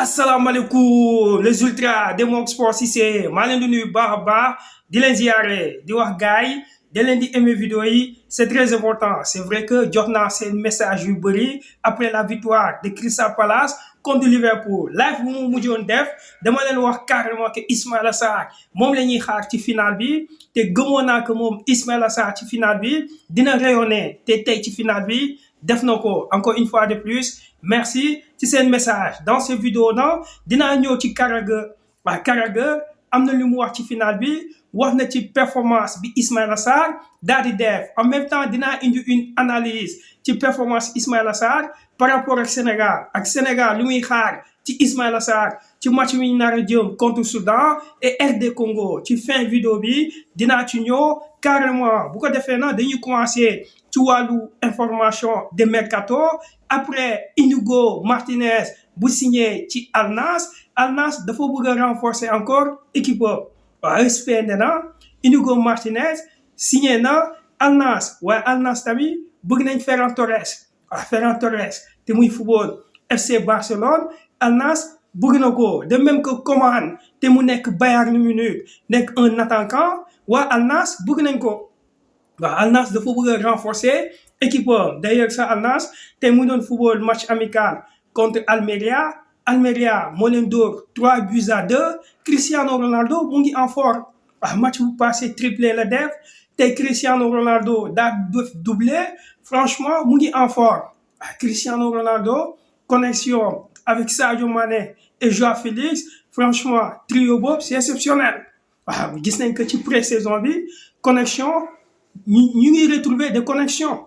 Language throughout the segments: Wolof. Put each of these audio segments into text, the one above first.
asalaamaaleykum les ultras de Mok Sport Cissé maa leen di nuyu baax a baax di leen ziare di wax gars yi da leen di aimer vidéo yi c'est très important c'est vrai que jot naa seen message yu bëri après la victoire de Crystal Palace contre Liverpool live bu mu mujjoon def dama leen wax carrément que Ismaïla Sarr moom la ñuy xaar ci final bi te gëmoon naa que moom Ismaïla Sarr ci final bi dina rayonner te tey ci final bi def na ko encore une fois de plus merci ci seen message dans cette vidéo na dinaa ñëw ci Carragher waaw Carragher am na lu mu wax ci final bi wax na ci performance bi Ismaïla Sarr daal di def en même temps dinaa indi une analyse ci performance Ismaïla Sarr par rapport ak Sénégal lu muy xaar ci Ismaïla Sarr ci match mi ñu nar a jëm contre Soudan et RD Congo ci fin vidéo bi dinaa ci ñëw carrément bu ko defee na dañuy commencer ci wàllu information de mercato après Inigo Martinez bu signé ci Al Nassr dafa bëgg a renforcer encore équipe waaw ESPN na Inigo Martinez signé na Al Nassr waaye Al Nassr tamit bëgg nañ Ferran Torres te muy football FC Barcelone Al Nassr bëgg na ko de même que Coman te mu nekk Bayern Munich nekk un attaquant waa Al Nassr bëgg nañ ko waaw Al Nassr dafa bëgg a renforcer équipe d'ailleurs sa Al Nassr te mu doon football match amical contre Almeria moo leen dóor 3-2 Cristiano Ronaldo mu ngi en forme match bu passé triplé la def te Cristiano Ronaldo daa def doublé franchement mu ngi en forme Cristiano Ronaldo connexion avec Sadio Mané et Joao Félix franchement trio boobu c'est exceptionnel gis nañ que ci pré-saison bi connexion ñu ngi retrouver des connexions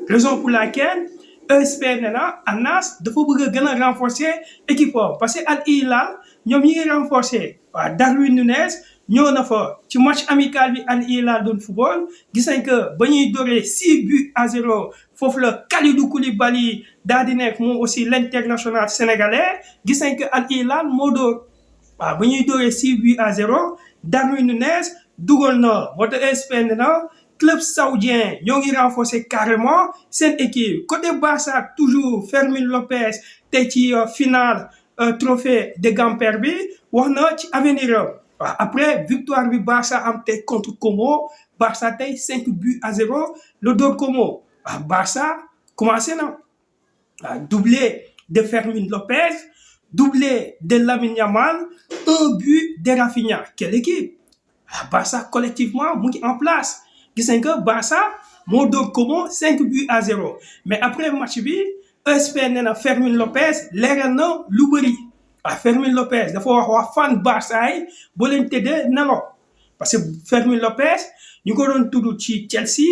raison pour laquelle ESPN na Al Nassr dafa bëgg a gën a renforcer équipe parce que Al Hilal ñoom ñi ngi renforcer Darwin Núñez ñëw na fa ci match amical bi Al Hilal doon football gis nañ que ba ñuy doree 6-0 foofu la Kalidou Koulibaly daal di nekk moom aussi l'international sénégalais gis nañ que Al Hilal moo door ba ñuy doree 6-0 Darwin Núñez dugal na moo tax ESPN na club saoudien ñoo ngi renforcer carrément seen équipe côté Barça toujours Fermín López te ci finale trophée de Gamper bi wax na ci avenir après victoire bi Barça am tey contre Como Barça tey 5-0 le door Como Barça commencé na doublé de Fermín López doublé de Lamine Yamal 1 but de Rafinha quelle équipe Barça collectivement mu ngi en place gis nañ que Barça moo door Como 5-0 mais après match bi ESPN nee na Fermín López leeral na lu bëri Fermín López dafa wax waa fan Barça yi boo leen tëddee nelaw parce que Fermín López ñu ko doon tudd ci Chelsea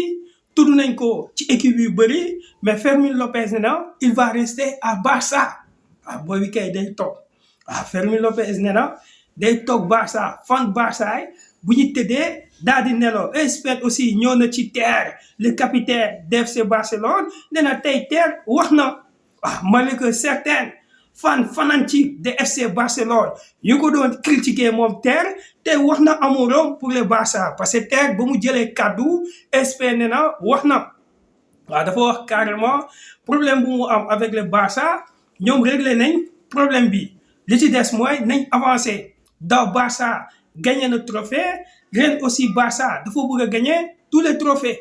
tudd nañ ko ci équipe yu bëri mais Fermín López nee na il va rester à Barça booy bi kay day toog Fermín López nee na day toog Barça fan Barça yi bu ñu tëddee daal di nelaw ESPN aussi ñëw na ci Ter le capitaine d'FC Barcelone nee na tey Ter wax na malgré certains fanatique de FC Barcelone ñu ko doon critiquer moom Ter te wax na amuram pour le Barça parce que Ter ba mu jëlee kaddu ESPN nee na wax na dafa wax carrément problème bu mu am avec le Barça ñoom réglé nañ problème bi li ci des mooy nañ avancé daw Barça gagné na trophée ren aussi Barça dafa bëgg a gagner tous les trophées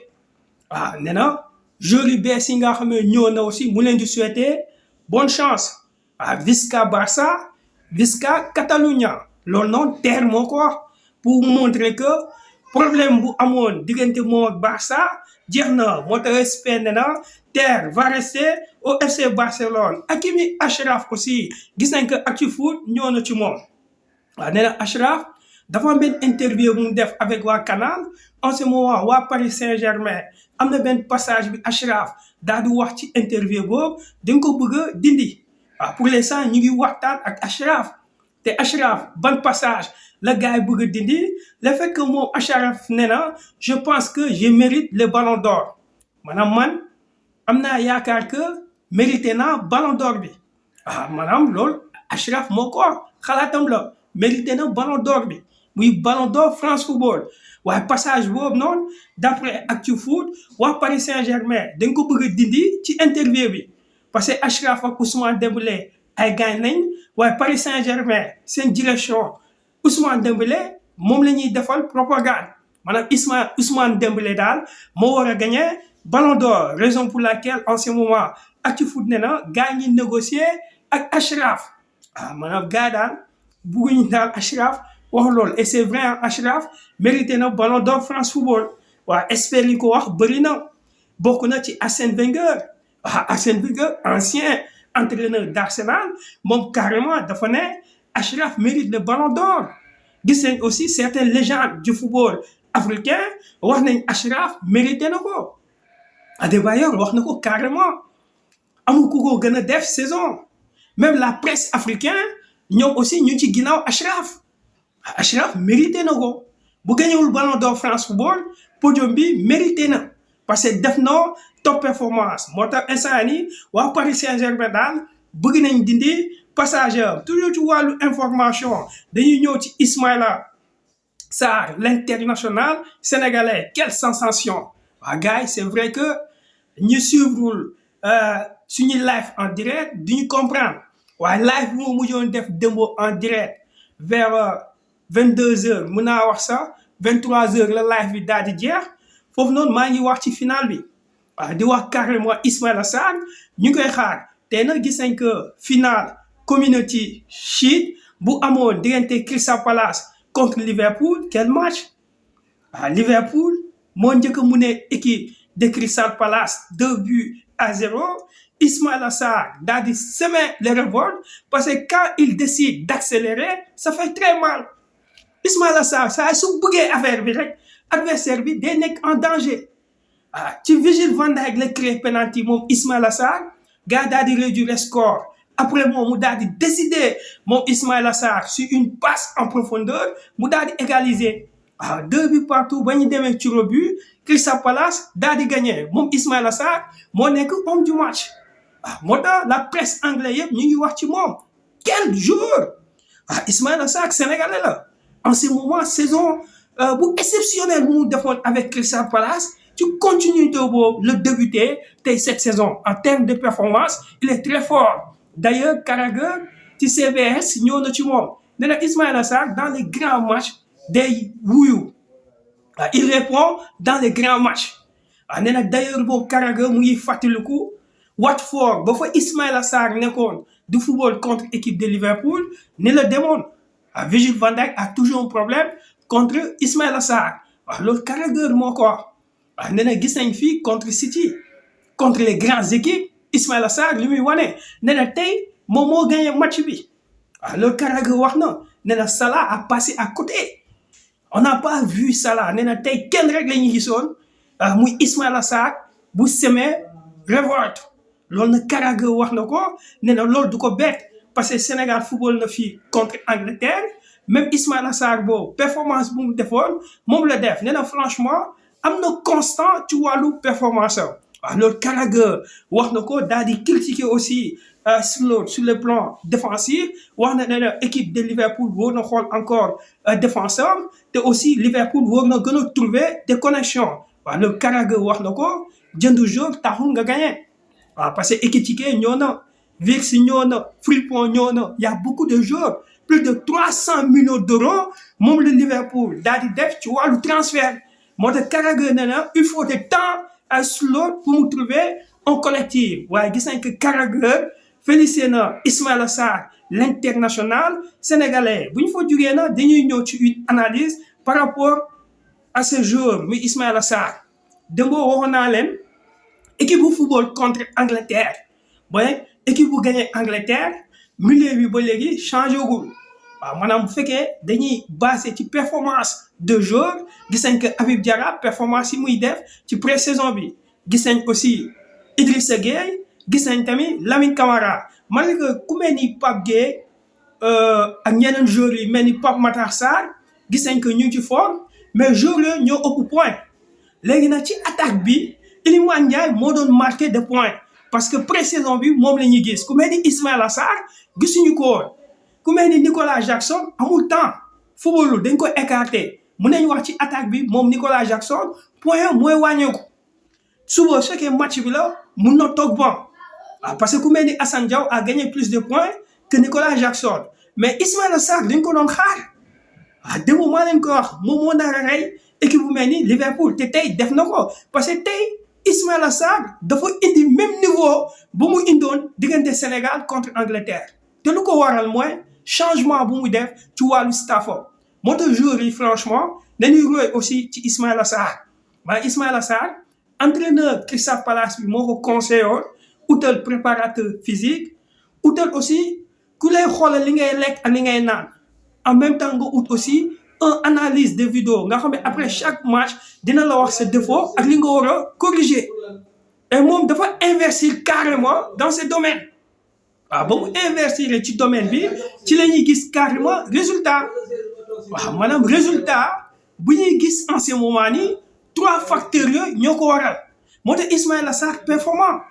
nee na joueurs yu bees yi nga xam ne ñëw na aussi mu leen di souhaiter bonne chance Visca Barça Visca Catalunya loolu noonu Ter moo ko wax pour montrer que problème bu amoon diggante moom ak Barça jeex na moo tax ESPN na Ter va rester au FC Barcelone Hakimi Achraf aussi gis nañ que ActuFoot ñëw na ci moom nee na Achraf dafa am benn interview bu mu def avec waa Canal en ce moment waa Paris Saint-Germain am na benn passage bi Achraf daal di wax ci interview boobu dañ ko bëgg a dindi pour l'instant ñu ngi waxtaan ak Achraf te Achraf ban passage la gars yi bëgg a dindi le fait que moom Achraf nee na je pense que je mérite le ballon d'or maanaam man am naa yaakaar que mérité naa ballon d'or bi maanaam loolu Achraf moo ko xalaatam la mérité na ballon d'or bi muy ballon d'or France Football waaye passage boobu noonu d'après ActuFoot waa Paris Saint-Germain dañ ko bëgg a dindi ci interview bi parce que Achraf ak Ousmane Dembélé ay gaañ nañ waaye Paris Saint-Germain seen direction Ousmane Dembélé moom la ñuy defal propagande maanaam Ousmane Dembélé daal moo war a gagné Ballon d'Or raison pour laquelle en ce moment Actu-Foot ne na gars ñi négocier ak Achraf maanaam gars daal bugguñu daal Achraf wax loolu et c'est vrai Achraf mérité na Ballon d'Or France Football waaw expert yi ko wax bëri na bokk na ci Arsène Wenger Arsène Wenger ancien entraîneur d'Arsenal moom carrément dafa ne Achraf mérite le Ballon d'Or gis nañ aussi certaines légendes du football africain wax nañ Achraf mérité na ko Adebayor wax na ko carrément amul ku ko gën a def saison même la presse africaine ñoom aussi ñu ci ginnaaw Achraf mérité na ko bu gañewul Ballon d'Or France Football podium bi mérité na parce que def na top performance moo tax instant nii waa Paris Saint-Germain daal bëgg nañ dindi passage toujours ci wàllu information dañuy ñëw ci Ismaïla Sarr l'international sénégalais quelle sensation waa gars yi c'est vrai que ñu suivre suñuy live en direct duñu comprendre waaye live bi moo mujjoon def démb en direct vers 22h mun naa wax sax 23h la live bi daal di jeex foofu noonu maa ngi wax ci final bi waaw di wax carrément Ismaïla Sarr ñu koy xaar tey nag gis nañ que final Community Shield bu amoon diggante Crystal Palace contre Liverpool quel match Liverpool moo njëkk a mu ne équipe de Crystal Palace 2-0 Ismaïla Sarr daal di semer les révoltes parce que quand il décide d'accélérer ça fait très mal Ismaïla Sarr saa su bëggee affaire bi rek adversaire bi day nekk en danger ci Virgil van Dijk la créé penalty moom Ismaïla Sarr gars daal di réduire le score après moom mu daal di décider moom Ismaïla Sarr sur une passe en profondeur mu daal di égaliser 2 buts partout ba ñu demee tir au but Crystal Palace daal di gagné moom Ismaïla Sarr moo nekk homme du match moo tax la presse anglaise yëpp ñu ngi wax ci moom quel joueur Ismaïla Sarr sénégalais la en ce moment saison bu exceptionnel bu mu defoon avec Crystal Palace ci continuité boobu le débuté tey cette saison en termes de performance il est très fort d'ailleurs Carragher ci CBS ñëw na ci moom nee na Ismaïla Sarr dans les grands matchs day wuyu il répond dans les grands matchs nee na d'ailleurs boobu Carragher mu ngi fàttaliku Watford ba fa Ismaïla Sarr nekkoon du football contre équipe de Liverpool ni la demoon Virgil van Dijk a toujours un problème contre Ismaïla Sarr loolu Carragher moo ko wax nee na gis nañ fii contre City contre les grandes équipes Ismaïla Sarr li muy wane nee na tey moom moo gagné match bi loolu Carragher wax na nee na Salah a passé à côté on n'a pas vu Salah nee na tey kenn rek la ñu gisoon muy Ismaïla Sarr bu semé révolte loolu nag Carragher wax na ko nee na loolu du ko bett parce que Sénégal football na fii contre Angleterre même Ismaïla Sarr boobu performance bu mu defoon moom la def nee na franchement am na constant ci wàllu performance loolu Carragher wax na ko daal di critiquer aussi sur le plan défensif wax na ne équipe de Liverpool war na xool encore défenseur te aussi Liverpool war na gën a trouver des connexions loolu Carragher wax na ko jëndu jour taxul nga gagné parce que Ekitike ñoo na Virks ñoo na Frimpong ñoo na y a beaucoup de joueurs plus de 300 millions d'euros moom la Liverpool daal di def ci wàllu transfert moo tax Carragher nee na il faut de temps à slot pour mu trouver un collectif waaye gis nañ que Carragher félicité na Ismaïla Sarr l'international sénégalais bu ñu fa jugee na dañuy ñëw ci une analyse par rapport à ce joueur muy Ismaïla Sarr démboo waxoon naa leen équipe bu football contre Angleterre équipe bu gagné Angleterre milieu bi ba léegi changé gul maanaam bu fekkee dañuy basé ci performance de joueur gis nañ que Habib Diarra performance yi muy def ci pré-saison bi gis nañ aussi Idrissa Gueye gis nañ tamit Lamine Camara malgré ku mel ni Pape Gueye ak ñeneen joueurs yi mel ni Pape Matar Sarr gis nañ que ñu ngi ci forme mais joueurs yooyu ñoo ëpp point léegi nag ci attaque bi Iliman Ndiaye moo doon marqué de points parce que pré-saison bi moom la ñuy gis ku mel ni Ismaïla Sarr gisuñu ko woon ku mel ni Nicolas Jackson amul temps football dañ ko écarté mun nañu wax ci attaque bi moom Nicolas Jackson point mooy wàññeeku su fekkee match bi la mun na toog bon parce que ku mel ni Assane Diao a gagné plus de points que Nicolas Jackson mais Ismaïla Sarr dañ ko doon xaar démb maa leen ko wax moom moo nar a rey équipe bu mel ni Liverpool te tey def na ko parce que tey Ismaïla Sarr dafa indi même niveau bu mu indoon diggante Sénégal contre Angleterre te lu ko waral mooy changement bu mu def ci wàllu staffam moo tax joueurs yi franchement dañuy roy aussi ci Ismaïla Sarr waaye Ismaïla Sarr entraîneur Crystal Palace bi moo ko conseillé woon utal préparateur physique utal aussi ku lay xoolal li ngay lekk ak li ngay naan en même temps nga ut aussi un analyse de vidéo nga xam ne après chaque match dina la wax sa défaut ak li nga war a corriger et moom dafa investir carrément dans ce domaine waaw ba mu investir ci domaine bi ci la ñuy gis carrément résultat waaw maanaam résultat bu ñuy gis en ce moment nii 3 facteurs yooyu ñoo ko waral moo tax Ismaïla Sarr performant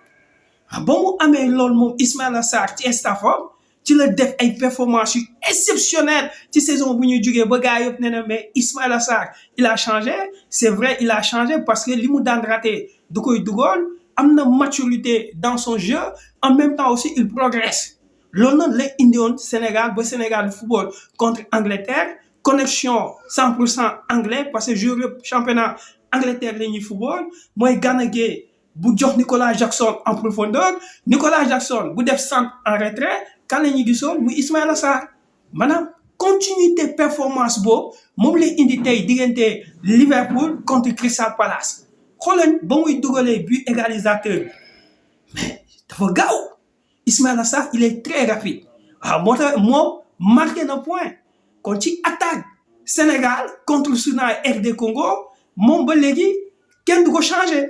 ba mu amee loolu moom Ismaïla Sarr ci staffam ci la def ay performances yu exceptionnelles ci saison bu ñuy jógee ba gars yëpp ne na mais Ismaïla Sarr il a changé c'est vrai il a changé parce que li mu daan raté du koy dugal am na maturité dans son jeu en même temps aussi il progresse loolu nag lay indiwoon Sénégal ba Sénégal football contre Angleterre connexion 100% anglais parce que joueur championnat Angleterre la ñuy football mooy Gana Gueye bu jox Nicolas Jackson en profondeur Nicolas Jackson bu def centre en retrait kan la ñuy gisoon muy Ismaïla Sarr maanaam continuité performance boobu moom lay indi tey diggante Liverpool contre Crystal Palace xooleen ba muy dugalee but égalisateur bi mais dafa gaaw Ismaïla Sarr il est très rapide waaw moo tax moom marqué na point kon ci attaque Sénégal contre Soudan et RD Congo moom ba léegi kenn du ko changé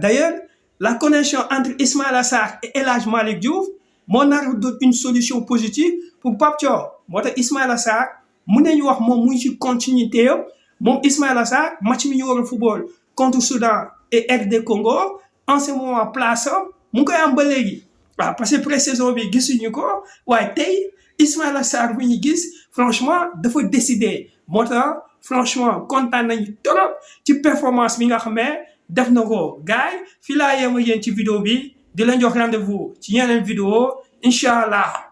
d'ailleurs la connexion entre Ismaïla Sarr et El Hadj Malick Diouf moo nar doon une solution positive pour Pape Thiaw moo tax Ismaïla Sarr mun nañu wax moom muy ci continuité yëpp moom Ismaïla Sarr match mi ñu war a football contre Soudan et RD Congo en ce moment place am mu ngi koy am ba léegi waaw parce que pré-saison bi gisuñu ko waaye tey Ismaïla Sarr bu ñu gis franchement dafa décider moo tax franchement kontaan nañu trop ci performance bi nga xam ne def na ko gars yi fii laa yem ak yéen ci vidéo bi di leen jox rendez-vous ci yeneen vidéo incha allah.